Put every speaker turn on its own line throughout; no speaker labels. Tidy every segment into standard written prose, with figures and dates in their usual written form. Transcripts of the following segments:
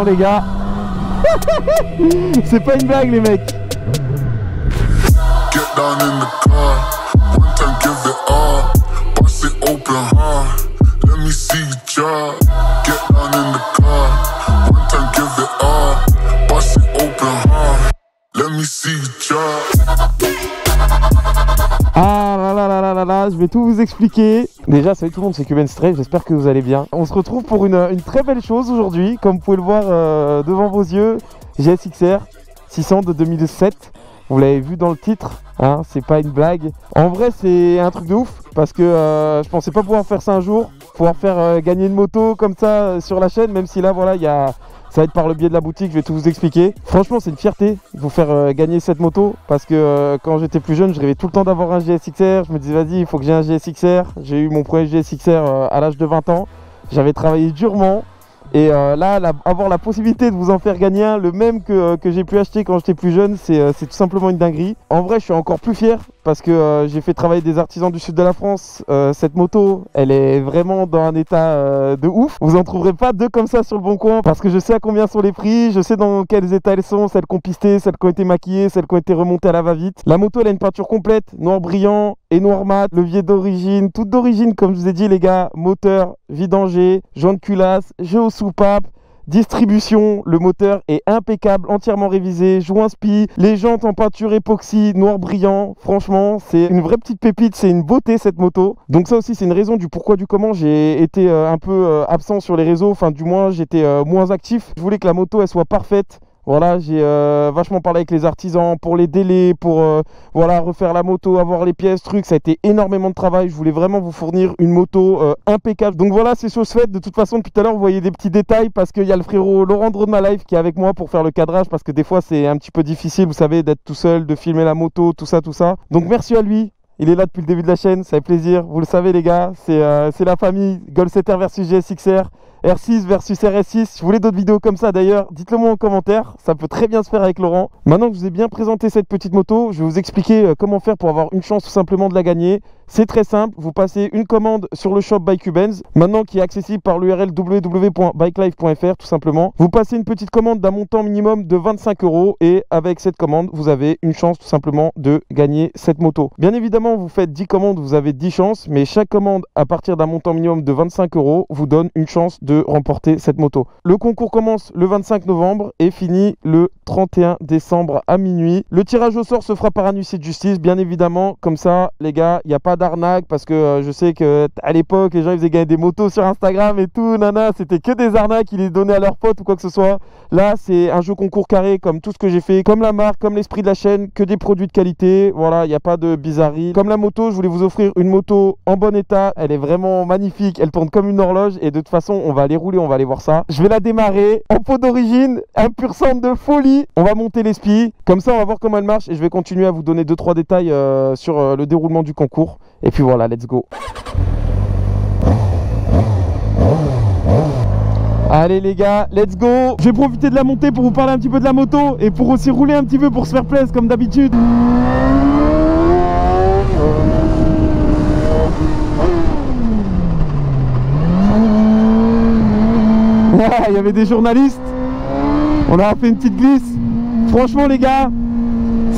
les gars. C'est pas une blague les mecs.
Get down in the car, one time give it all, bust it open hard, let me see you drop. Get down in the car, one time give it all, bust it open hard, let me see you drop.
Ah là là là là là là, je vais tout vous expliquer. Déjà, salut tout le monde, c'est Cuban Strafe, j'espère que vous allez bien. On se retrouve pour une très belle chose aujourd'hui, comme vous pouvez le voir devant vos yeux. GSXR 600 de 2007, vous l'avez vu dans le titre, hein, c'est pas une blague. En vrai, c'est un truc de ouf, parce que je pensais pas pouvoir faire ça un jour, pouvoir faire gagner une moto comme ça sur la chaîne, même si là, voilà, ça va être par le biais de la boutique, je vais tout vous expliquer. Franchement, c'est une fierté de vous faire gagner cette moto parce que quand j'étais plus jeune, je rêvais tout le temps d'avoir un GSXR. Je me disais, vas-y, il faut que j'ai un GSXR. J'ai eu mon premier GSXR à l'âge de 20 ans. J'avais travaillé durement. Et là, avoir la possibilité de vous en faire gagner un, le même que j'ai pu acheter quand j'étais plus jeune, c'est tout simplement une dinguerie. En vrai, je suis encore plus fier parce que j'ai fait travailler des artisans du sud de la France. Cette moto, elle est vraiment dans un état de ouf. Vous en trouverez pas deux comme ça sur le bon coin parce que je sais à combien sont les prix, je sais dans quels états elles sont, celles qui ont pisté, celles qui ont été maquillées, celles qui ont été remontées à la va-vite. La moto, elle a une peinture complète, noir brillant et noir mat, levier d'origine, toute d'origine comme je vous ai dit les gars, moteur, vidanger, joint de culasse, jeu aux soupapes, distribution, le moteur est impeccable, entièrement révisé, joint spi, les jantes en peinture époxy, noir brillant, franchement c'est une vraie petite pépite, c'est une beauté cette moto. Donc ça aussi c'est une raison du pourquoi du comment j'ai été un peu absent sur les réseaux, enfin du moins j'étais moins actif. Je voulais que la moto elle soit parfaite. Voilà, j'ai vachement parlé avec les artisans pour les délais, pour voilà, refaire la moto, avoir les pièces, trucs. Ça a été énormément de travail. Je voulais vraiment vous fournir une moto impeccable. Donc voilà, c'est chose faite. De toute façon, depuis tout à l'heure, vous voyez des petits détails parce qu'il y a le frérot Laurent de ma life qui est avec moi pour faire le cadrage parce que des fois, c'est un petit peu difficile, vous savez, d'être tout seul, de filmer la moto, tout ça, tout ça. Donc merci à lui. Il est là depuis le début de la chaîne, ça fait plaisir. Vous le savez les gars, c'est la famille Goldsetter versus GSXR. R6 versus RS6, si vous voulez d'autres vidéos comme ça d'ailleurs, dites-le moi en commentaire, ça peut très bien se faire avec Laurent. Maintenant que je vous ai bien présenté cette petite moto, je vais vous expliquer comment faire pour avoir une chance tout simplement de la gagner. C'est très simple, vous passez une commande sur le shop by Cubenz, maintenant qui est accessible par l'URL www.bikelife.fr tout simplement. Vous passez une petite commande d'un montant minimum de 25 € et avec cette commande, vous avez une chance tout simplement de gagner cette moto. Bien évidemment, vous faites 10 commandes, vous avez 10 chances, mais chaque commande à partir d'un montant minimum de 25 € vous donne une chance de remporter cette moto. Le concours commence le 25 novembre et finit le 31 décembre à minuit. Le tirage au sort se fera par un huissier de justice, bien évidemment. Comme ça, les gars, il n'y a pas d'arnaque parce que je sais que à l'époque, les gens ils faisaient gagner des motos sur Instagram et tout, nana, c'était que des arnaques, ils les donnaient à leurs potes ou quoi que ce soit. Là, c'est un jeu concours carré comme tout ce que j'ai fait, comme la marque, comme l'esprit de la chaîne, que des produits de qualité. Voilà, il n'y a pas de bizarrerie. Comme la moto, je voulais vous offrir une moto en bon état. Elle est vraiment magnifique, elle tourne comme une horloge et de toute façon, on va aller rouler, on va aller voir ça. Je vais la démarrer en peau d'origine, un pur sang de folie. On va monter les spies, comme ça on va voir comment elle marche et je vais continuer à vous donner 2-3 détails sur le déroulement du concours. Et puis voilà, let's go. Allez les gars, let's go. Je vais profiter de la montée pour vous parler un petit peu de la moto et pour aussi rouler un petit peu pour se faire plaisir comme d'habitude. Il y avait des journalistes, on a fait une petite glisse. Franchement les gars,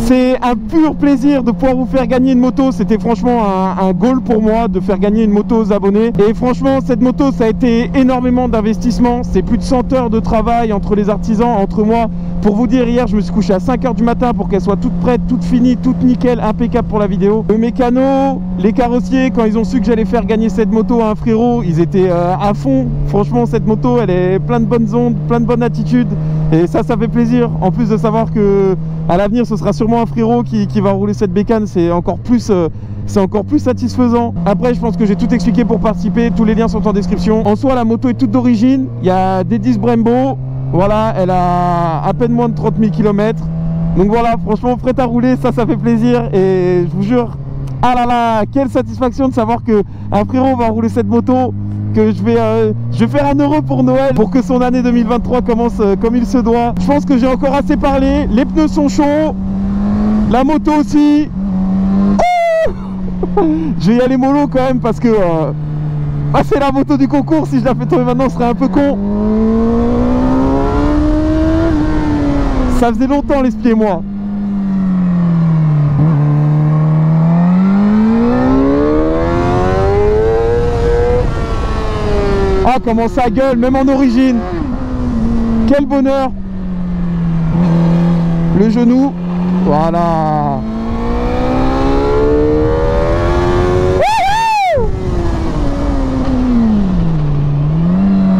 c'est un pur plaisir de pouvoir vous faire gagner une moto. C'était franchement un goal pour moi de faire gagner une moto aux abonnés. Et franchement cette moto ça a été énormément d'investissement. C'est plus de 100 heures de travail entre les artisans, entre moi. Pour vous dire, hier je me suis couché à 5 h du matin pour qu'elle soit toute prête, toute finie, toute nickel, impeccable pour la vidéo. Le mécano, les carrossiers, quand ils ont su que j'allais faire gagner cette moto à un frérot, ils étaient à fond. Franchement cette moto elle est plein de bonnes ondes, plein de bonnes attitudes. Et ça fait plaisir. En plus de savoir que à l'avenir ce sera sûrement un frérot qui va rouler cette bécane, c'est encore plus satisfaisant. Après je pense que j'ai tout expliqué pour participer, tous les liens sont en description. En soi la moto est toute d'origine, il y a des 10 Brembo. Voilà, elle a à peine moins de 30 000 km. Donc voilà, franchement prête à rouler, ça fait plaisir. Et je vous jure, ah là là, quelle satisfaction de savoir que un frérot va rouler cette moto, que je vais faire un heureux pour Noël, pour que son année 2023 commence comme il se doit. Je pense que j'ai encore assez parlé, les pneus sont chauds, la moto aussi. Je vais y aller mollo quand même parce que c'est la moto du concours, si je la fais tomber maintenant ce serait un peu con. Ça faisait longtemps les spiés moi. Ah comment ça gueule, même en origine. Quel bonheur. Le genou. Voilà.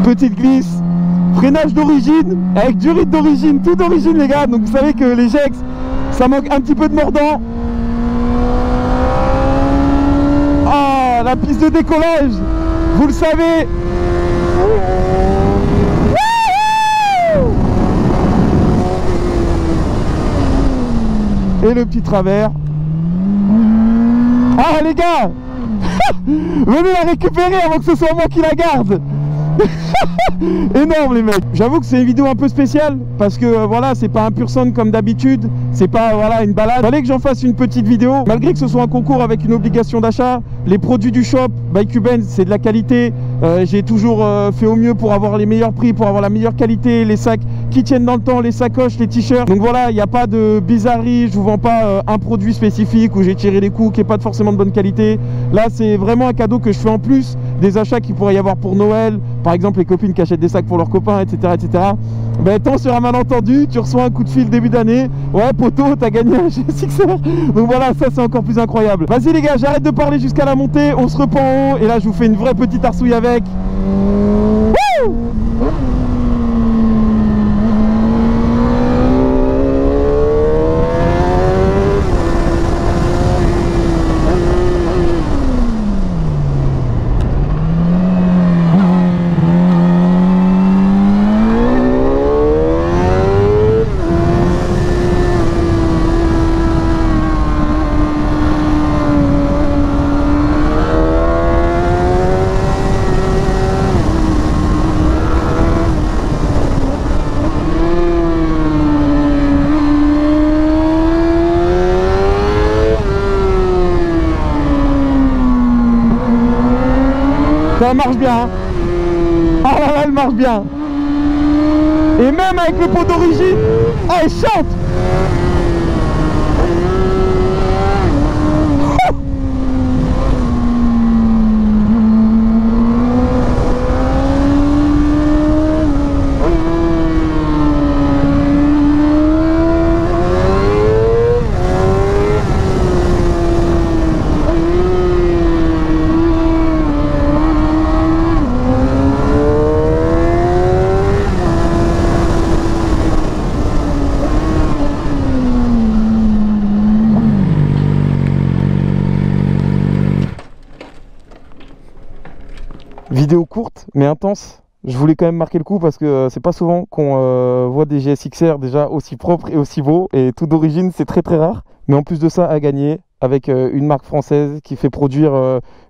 Petite glisse. Freinage d'origine, avec du rythme d'origine, tout d'origine les gars. Donc vous savez que les Gex, ça manque un petit peu de mordant. Ah, la piste de décollage, vous le savez. Et le petit travers. Ah les gars, venez la récupérer avant que ce soit moi qui la garde. Énorme les mecs. J'avoue que c'est une vidéo un peu spéciale parce que voilà, c'est pas un pur son comme d'habitude, c'est pas voilà une balade. Fallait que j'en fasse une petite vidéo malgré que ce soit un concours avec une obligation d'achat. Les produits du shop by Cubenz, c'est de la qualité. J'ai toujours fait au mieux pour avoir les meilleurs prix, pour avoir la meilleure qualité, les sacs qui tiennent dans le temps, les sacoches, les t-shirts. Donc voilà, il n'y a pas de bizarrerie, je vous vends pas un produit spécifique où j'ai tiré les coups qui est pas forcément de bonne qualité. Là, c'est vraiment un cadeau que je fais en plus des achats qu'il pourrait y avoir pour Noël. Par exemple, les copines qui achètent des sacs pour leurs copains, etc. etc. Ben, tant sur un malentendu, tu reçois un coup de fil début d'année. Ouais, poteau, t'as gagné un GSXR. Donc voilà, ça c'est encore plus incroyable. Vas-y les gars, j'arrête de parler jusqu'à la montée. On se reprend en haut. Et là, je vous fais une vraie petite arsouille avec. Wouh! Ça marche bien hein. Ah là là, elle marche bien. Et même avec le pot d'origine, ah, elle chante. Vidéo courte mais intense. Je voulais quand même marquer le coup parce que c'est pas souvent qu'on voit des GSXR déjà aussi propres et aussi beaux et tout d'origine, c'est très rare. Mais en plus de ça, à gagner avec une marque française qui fait produire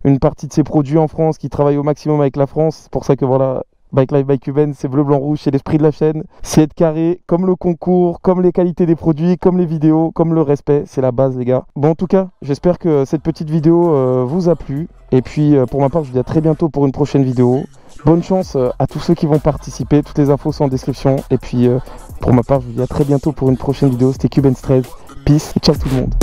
une partie de ses produits en France, qui travaille au maximum avec la France. C'est pour ça que voilà, Bike Life by Cubenz, c'est bleu, blanc, rouge, c'est l'esprit de la chaîne. C'est être carré, comme le concours, comme les qualités des produits, comme les vidéos, comme le respect, c'est la base les gars. Bon en tout cas, j'espère que cette petite vidéo vous a plu. Et puis pour ma part, je vous dis à très bientôt pour une prochaine vidéo. Bonne chance à tous ceux qui vont participer, toutes les infos sont en description. Et puis pour ma part, je vous dis à très bientôt pour une prochaine vidéo. C'était Cubenz 13, peace et ciao tout le monde.